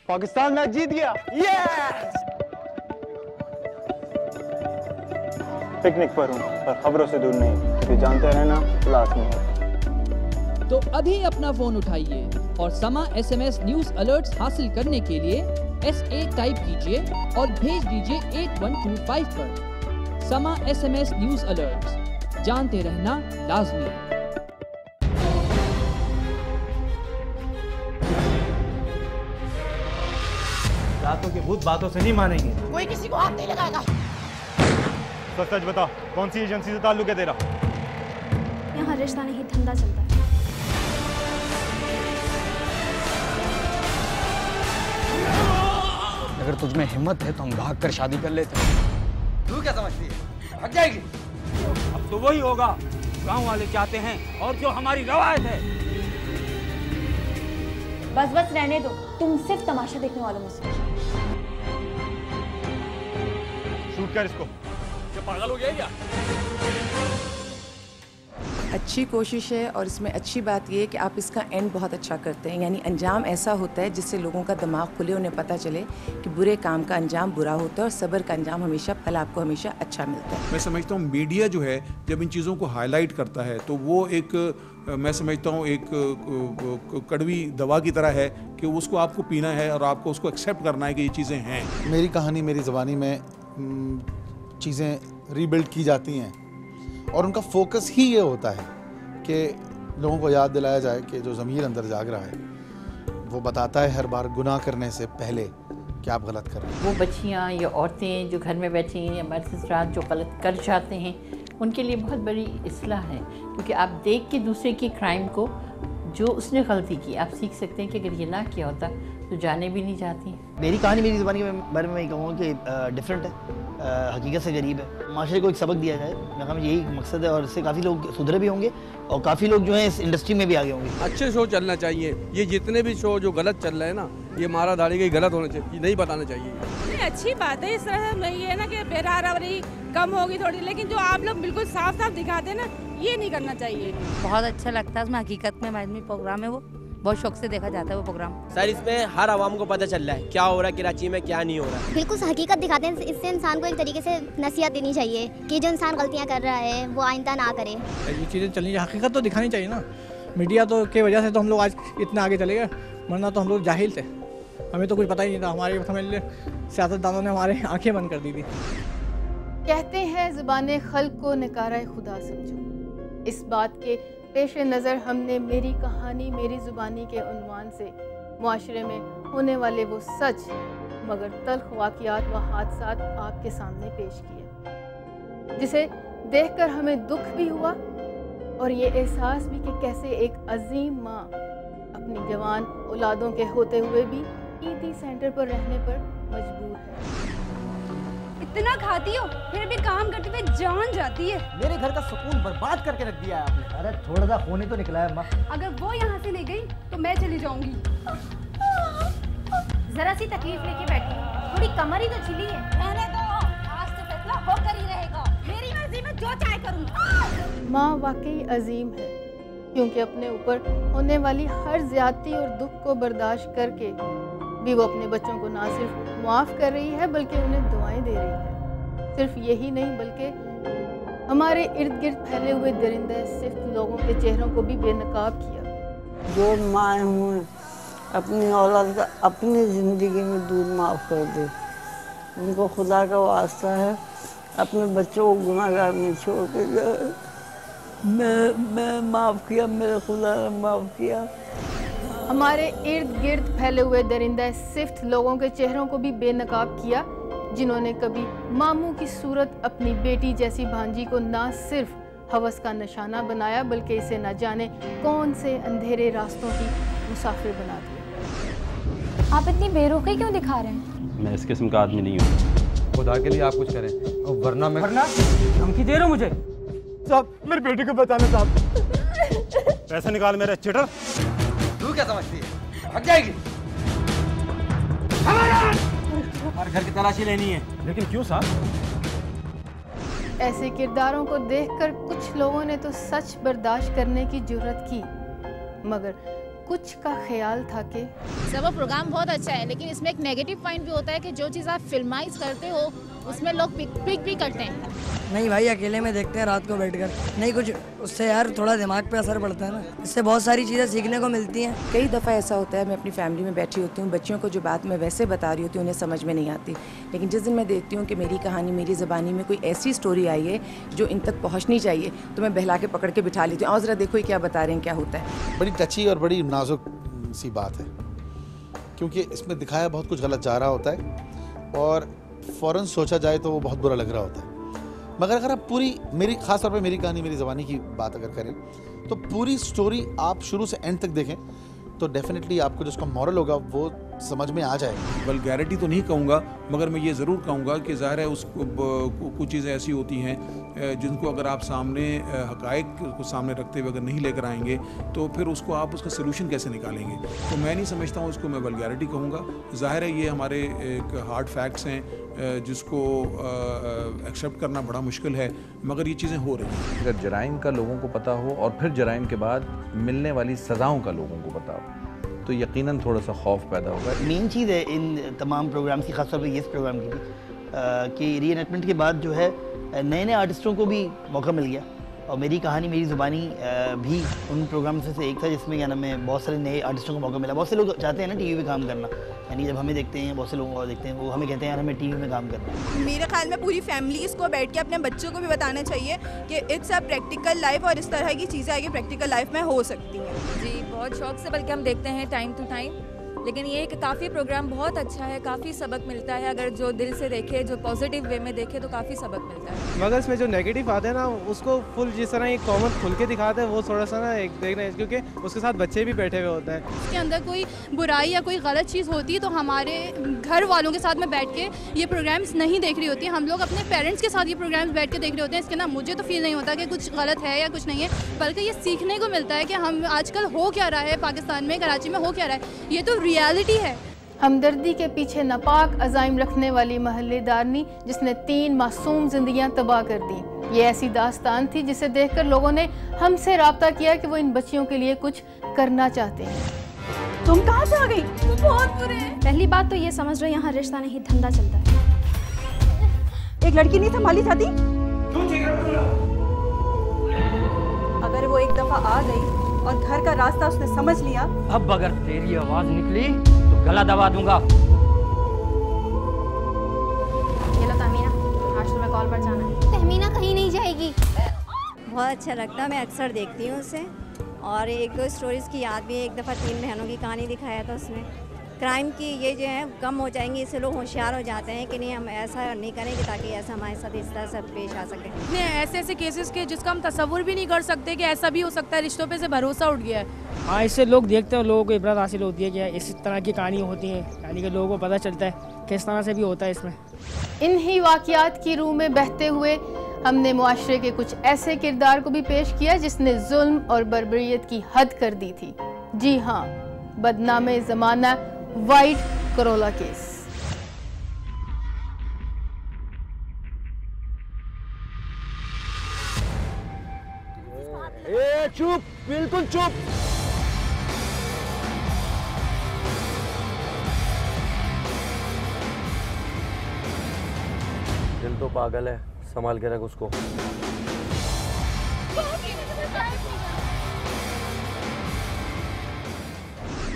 Pakistan match जीत गया। Yes! Picnic पर हूँ, पर खबरों से दूर नहीं, क्योंकि जानते रहना लाजमी है। तो अभी अपना फोन उठाइए और समा SMS न्यूज अलर्ट्स हासिल करने के लिए SA टाइप कीजिए और भेज दीजिए 8125 पर। समा SMS न्यूज अलर्ट्स, जानते रहना लाजमी है। रातों के भूत बातों से नहीं मानेंगे। कोई किसी को हाथ नहीं लगाएगा। सच सच बता, कौन सी एजेंसी से ताल्लुक है तेरा? यहाँ रिश्ता नहीं, धंधा चलता है। अगर तुझमें हिम्मत है तो हम भाग कर शादी कर लेते हैं। तू क्या समझती है? भाग जाएगी। अब तो वही होगा गांव वाले चाहते हैं और जो हमारी रवायत है। बस बस रहने दो, तुम सिर्फ तमाशा देखने वालों में से। शूट कर इसको। क्या पागल हो गया क्या? अच्छी कोशिश है और इसमें अच्छी बात ये है कि आप इसका एंड बहुत अच्छा करते हैं, यानी अंजाम ऐसा होता है जिससे लोगों का दिमाग खुले, उन्हें पता चले कि बुरे काम का अंजाम बुरा होता है और सब्र का अंजाम हमेशा, फल आपको हमेशा अच्छा मिलता है। मैं समझता हूँ मीडिया जो है जब इन चीज़ों को हाईलाइट करता है तो वो एक, मैं समझता हूँ एक कड़वी दवा की तरह है कि उसको आपको पीना है और आपको उसको एक्सेप्ट करना है कि ये चीज़ें हैं। मेरी कहानी मेरी ज़बानी में चीज़ें रीबिल्ड की जाती हैं और उनका फोकस ही ये होता है कि लोगों को याद दिलाया जाए कि जो ज़मीर अंदर जाग रहा है वो बताता है हर बार गुनाह करने से पहले कि आप गलत कर रहे हैं। वो बच्चियाँ या औरतें जो घर में बैठी हैं या मर्द हज़रात जो गलत कर जाते हैं, उनके लिए बहुत बड़ी इस्लाह है, क्योंकि आप देख के दूसरे की क्राइम को, जो उसने गलती की, आप सीख सकते हैं कि अगर ये ना किया होता तो जाने भी नहीं जाती। मेरी कहानी मेरी ज़बानी के बारे में मैं कहूँगा कि डिफरेंट है, हकीकत से करीब है। माशरे को एक सबक दिया जाए, मेरा ख्याल यही मकसद है और इससे काफ़ी लोग सुधरे भी होंगे और काफ़ी लोग जो हैं इस इंडस्ट्री में भी आगे होंगे। अच्छे शो चलना चाहिए। ये जितने भी शो जो गलत चल रहे हैं ना, ये मारा धाड़ी के गलत होने चाहिए, नहीं बताना चाहिए। नहीं, अच्छी बात है। इस तरह ये है ना कि बेराबरी कम होगी थोड़ी, लेकिन जो आप लोग बिल्कुल साफ साफ दिखाते हैं ना, ये नहीं करना चाहिए। बहुत अच्छा लगता है, उसमें हकीकत में आदमी प्रोग्राम है, वो बहुत शौक से देखा जाता है वो प्रोग्राम। सर इसमें हर आवाम को पता चल रहा है क्या हो रहा है कराची में, क्या नहीं हो रहा है। बिल्कुल हकीकत दिखाते हैं, इससे इंसान को एक तरीके से नसीहत देनी चाहिए कि जो इंसान गलतियां कर रहा है वो आइंदा ना करे। ये चीज़ें चलनी चाहिए, हकीकत तो दिखानी चाहिए ना। मीडिया तो के वजह से तो हम लोग आज इतने आगे चले गए, वरना तो हम लोग जाहिल थे, हमें तो कुछ पता ही नहीं था। हमारे सियासतदानों ने हमारे आँखें बंद कर दी थी। कहते हैं ज़ुबाने खल्क को निकारा खुदा समझो। इस बात के पेश नज़र हमने मेरी कहानी मेरी ज़ुबानी के उन्वान से मुआशरे में होने वाले वो सच मगर तल्ख वाक़ियात व हादसात आपके सामने पेश किए, जिसे देखकर हमें दुख भी हुआ और ये एहसास भी कि कैसे एक अजीम माँ अपनी जवान औलादों के होते हुए भी ईदी सेंटर पर रहने पर मजबूर है। इतना खाती हो फिर भी काम करते हुए जान जाती है। मेरे घर का सुकून बर्बाद करके रख दिया है आपने। अरे थोड़ा सा होने तो निकला है अम्मा। अगर वो यहाँ से नहीं गई तो मैं चली जाऊंगी। जरा सी तकलीफ लेके बैठी हूँ, थोड़ी कमर ही तो छिली है। रहने दो, आज तो फैसला होकर ही रहेगा। मेरी मर्जी में जो चाहे करूँगी। माँ वाकई अजीम है, क्योंकि अपने ऊपर होने वाली हर ज्यादती और दुख को बर्दाश्त करके भी वो अपने बच्चों को ना सिर्फ माफ़ कर रही है बल्कि उन्हें दुआएं दे रही है। सिर्फ यही नहीं बल्कि हमारे इर्द गिर्द फैले हुए दरिंदे सिर्फ लोगों के चेहरों को भी बेनकाब किया। जो माँ हूँ अपनी औलाद का अपनी ज़िंदगी में दूध माफ़ कर दे, उनको खुदा का वास्ता है अपने बच्चों को गुनाहगार में छोड़ के जाए। मैं माफ़ किया, मेरे खुदा ने माफ़ किया। हमारे इर्द गिर्द फैले हुए दरिंदा सिर्फ लोगों के चेहरों को भी बेनकाब किया, जिन्होंने कभी मामू की सूरत अपनी बेटी जैसी भांजी को ना सिर्फ हवस का निशाना बनाया बल्कि इसे न जाने कौन से अंधेरे रास्तों की मुसाफिर बना दिया। आप इतनी बेरुखी क्यों दिखा रहे हैं? मैं इस किस्म का आदमी नहीं हूँ। खुदा के लिए आप कुछ करें और वरना धमकी दे रहे हो मुझे? साहब मेरी बेटी को बचाना साहब। पैसा निकाल मेरा चिटर। तू क्या समझती है? भाग जाएगी। हमारे घर की तलाशी लेनी है। लेकिन क्यों साहब? ऐसे किरदारों को देखकर कुछ लोगों ने तो सच बर्दाश्त करने की जुर्रत की, मगर कुछ का ख्याल था कि सर वो प्रोग्राम बहुत अच्छा है, लेकिन इसमें एक नेगेटिव पॉइंट भी होता है कि जो चीज़ आप फिल्माइज करते हो उसमें लोग पिक भी करते हैं। नहीं भाई, अकेले में देखते हैं रात को बैठकर, नहीं कुछ उससे यार थोड़ा दिमाग पे असर पड़ता है ना, इससे बहुत सारी चीज़ें सीखने को मिलती हैं। कई दफ़ा ऐसा होता है मैं अपनी फैमिली में बैठी होती हूँ, बच्चियों को जो बात मैं वैसे बता रही होती हूँ उन्हें समझ में नहीं आती, लेकिन जिस दिन मैं देखती हूँ कि मेरी कहानी मेरी ज़बानी में कोई ऐसी स्टोरी आई है जो इन तक पहुँचनी चाहिए, तो मैं बहला के पकड़ के बिठा लेती हूँ, और ज़रा देखो ये क्या बता रहे हैं, क्या होता है। बड़ी टची और बड़ी नाजुक सी बात है, क्योंकि इसमें दिखाया बहुत कुछ गलत जा रहा होता है और फ़ौरन सोचा जाए तो वो बहुत बुरा लग रहा होता है। मगर अगर आप पूरी मेरी ख़ास तौर पे मेरी कहानी मेरी ज़बानी की बात अगर करें तो पूरी स्टोरी आप शुरू से एंड तक देखें तो डेफिनेटली आपको जो उसका मॉरल होगा वो समझ में आ जाएगा। वल्गैरिटी तो नहीं कहूँगा, मगर मैं ये ज़रूर कहूँगा कि ज़ाहिर है उसको कुछ चीज़ें ऐसी होती हैं जिनको अगर आप सामने हक़ाइक़ को सामने रखते हुए अगर नहीं लेकर आएंगे तो फिर उसको आप उसका सलूशन कैसे निकालेंगे। तो मैं नहीं समझता हूँ उसको मैं वल्गैरिटी कहूँगा। ज़ाहिर है ये हमारे एक हार्ड फैक्ट्स हैं जिसको एक्सेप्ट करना बड़ा मुश्किल है, मगर ये चीज़ें हो रही हैं। अगर जराइम का लोगों को पता हो और फिर जराइम के बाद मिलने वाली सज़ाओं का लोगों को पता हो तो यकीनन थोड़ा सा खौफ पैदा होगा। मेन चीज़ है इन तमाम प्रोग्राम्स की, खासतौर पर इस प्रोग्राम की भी कि रीएनैक्टमेंट के बाद जो है नए नए आर्टिस्टों को भी मौका मिल गया, और मेरी कहानी मेरी ज़ुबानी भी उन प्रोग्राम्स में से एक था जिसमें क्या नाम है बहुत सारे नए आर्टिस्टों को मौका मिला। बहुत से लोग चाहते हैं ना टीवी पे काम करना, यानी जब हमें देखते हैं बहुत से लोगों को देखते हैं वो हमें कहते हैं यार हमें टीवी में काम करना है। मेरे ख्याल में पूरी फैमिलीज़ को बैठ के अपने बच्चों को भी बताना चाहिए कि इट्स अ प्रैक्टिकल लाइफ और इस तरह की चीज़ें आगे प्रैक्टिकल लाइफ में हो सकती हैं। जी बहुत शौक से बल्कि हम देखते हैं टाइम टू टाइम, लेकिन ये कि काफ़ी प्रोग्राम बहुत अच्छा है, काफ़ी सबक मिलता है। अगर जो दिल से देखे, जो पॉजिटिव वे में देखे तो काफ़ी सबक मिलता है। मगर इसमें जो नेगेटिव आते हैं ना उसको फुल जिस तरह एक कॉमन खुल के दिखाते हैं वो थोड़ा सा ना एक देखना है, क्योंकि उसके साथ बच्चे भी बैठे हुए होते हैं। उसके अंदर कोई बुराई या कोई गलत चीज़ होती है तो हमारे घर वालों के साथ में बैठ के ये प्रोग्राम्स नहीं देख रही होती। हम लोग अपने पेरेंट्स के साथ ये प्रोग्राम्स बैठ के देख रहे होते हैं। इसके ना मुझे तो फील नहीं होता कि कुछ गलत है या कुछ नहीं है, बल्कि ये सीखने को मिलता है कि हम आजकल हो क्या रहा है, पाकिस्तान में कराची में हो क्या रहा है, ये तो रियलिटी है। हमदर्दी के पीछे नापाक अज़ाइम रखने वाली महल्लेदारनी जिसने 3 मासूम जिंदगियां तबाह कर दी, ये ऐसी दास्तान थी जिसे देखकर लोगों ने हमसे राब्ता किया कि वो इन बच्चियों के लिए कुछ करना चाहते हैं। तुम कहाँ से आ गई? तुम बहुत बुरे हैं। पहली बात तो ये समझ लो यहाँ रिश्ता नहीं धंधा चलता है। एक लड़की नहीं संभाली जाती? अगर वो एक दफा आ गई और घर का रास्ता उसने समझ लिया, अब अगर तेरी आवाज निकली तो गला दबा दूंगा। ये लो तहमीना, आज तुम्हें कॉल पर जाना है। तहमीना कहीं नहीं जाएगी। बहुत अच्छा लगता है, मैं अक्सर देखती हूँ उसे, और एक दो स्टोरीज़ की याद भी है। एक दफ़ा 3 बहनों की कहानी दिखाया था उसमें। क्राइम की ये जो है कम हो जाएंगी, इससे लोग होशियार हो जाते हैं कि नहीं हम ऐसा नहीं करेंगे ताकि ऐसा हमारे साथ इस तरह से पेश आ सके। इतने ऐसे ऐसे केसेस के जिसका हम तसव्वुर भी नहीं कर सकते कि ऐसा भी हो सकता है। रिश्तों पे से भरोसा उठ गया है। हाँ, इससे लोग देखते हैं, लोगों को इबरत हासिल होती है कि इस तरह की कहानी होती है, यानी कि लोगों को पता चलता है किस तरह से भी होता है इसमें। इन्हीं वाक़यात की रूह में बहते हुए हमने मुआशरे के कुछ ऐसे किरदार को भी पेश किया जिसने जुल्म और बर्बरियत की हद कर दी थी। जी हाँ, बदनामे ज़माना वाइट करोला केस। चुप, बिल्कुल चुप। दिल तो पागल है, संभाल के रख उसको।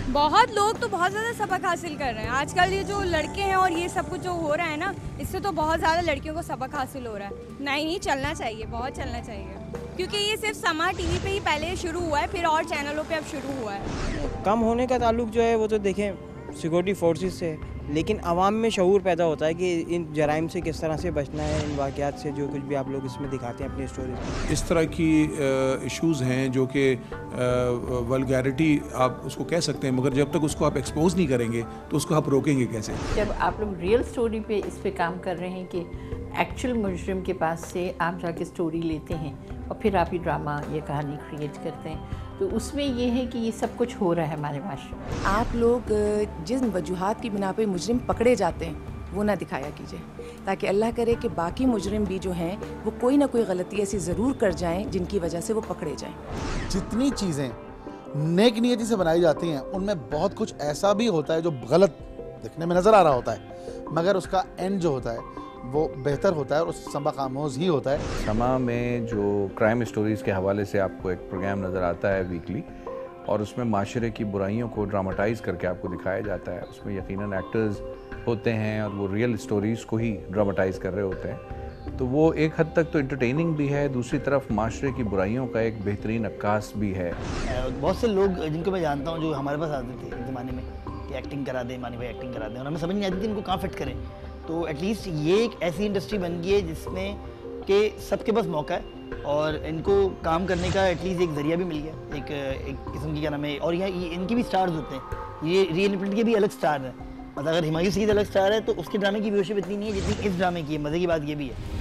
बहुत लोग तो बहुत ज़्यादा सबक हासिल कर रहे हैं आजकल। ये जो लड़के हैं और ये सब कुछ जो हो रहा है ना, इससे तो बहुत ज़्यादा लड़कियों को सबक हासिल हो रहा है। नहीं चलना चाहिए, बहुत चलना चाहिए, क्योंकि ये सिर्फ समा टीवी पे ही पहले शुरू हुआ है, फिर और चैनलों पे अब शुरू हुआ है। कम होने का ताल्लुक जो है वो तो देखें सिक्योरिटी फोर्सेस से, लेकिन आवाम में शऊर पैदा होता है कि इन जराइम से किस तरह से बचना है, इन वाक़यात से जो कुछ भी आप लोग इसमें दिखाते हैं अपनी स्टोरीज में। इस तरह की इश्यूज़ हैं जो कि वल्गैरिटी आप उसको कह सकते हैं, मगर जब तक उसको आप एक्सपोज नहीं करेंगे तो उसको आप रोकेंगे कैसे। जब आप लोग रियल स्टोरी पे इस पे काम कर रहे हैं कि एक्चुअल मुजरिम के पास से आप जाके स्टोरी लेते हैं और फिर आप ये ड्रामा, ये कहानी क्रिएट करते हैं, तो उसमें ये है कि ये सब कुछ हो रहा है हमारे माशरे में। आप लोग जिन वजूहात की बिना पे मुजरिम पकड़े जाते हैं वो ना दिखाया कीजिए, ताकि अल्लाह करे कि बाकी मुजरिम भी जो हैं वो कोई ना कोई गलती ऐसी ज़रूर कर जाएं जिनकी वजह से वो पकड़े जाएं। जितनी चीज़ें नेक नियति से बनाई जाती हैं उनमें बहुत कुछ ऐसा भी होता है जो गलत दिखने में नज़र आ रहा होता है, मगर उसका एंड जो होता है वो बेहतर होता है और उस सबक आमोज़ ही होता है। समा में जो क्राइम स्टोरीज़ के हवाले से आपको एक प्रोग्राम नज़र आता है वीकली, और उसमें माशरे की बुराइयों को ड्रामाटाइज़ करके आपको दिखाया जाता है। उसमें यकीनन एक्टर्स होते हैं और वो रियल स्टोरीज़ को ही ड्रामाटाइज़ कर रहे होते हैं, तो वो एक हद तक तो इंटरटेनिंग भी है, दूसरी तरफ माशरे की बुराइयों का एक बेहतरीन अक्कास भी है। बहुत से लोग जिनको मैं जानता हूँ जो हमारे पास आते थे एक ज़माने में कि एक्टिंग करा दें, मानी भाई एक्टिंग करा दें, और हमें समझ नहीं आती थी इनको कहाँ फिट करें। तो एटलीस्ट ये एक ऐसी इंडस्ट्री बन गई है जिसमें कि सबके पास मौका है और इनको काम करने का एटलीस्ट एक ज़रिया भी मिल गया, एक किस्म की क्या नाम है। और यहाँ इनके भी स्टार्स होते हैं, ये रीइन्वेंट के भी अलग स्टार हैं। मतलब अगर हिमायू सईद अलग स्टार है तो उसके ड्रामे की व्यूअरशिप इतनी नहीं है जितनी इस ड्रामे की है। मज़े की बात ये भी है।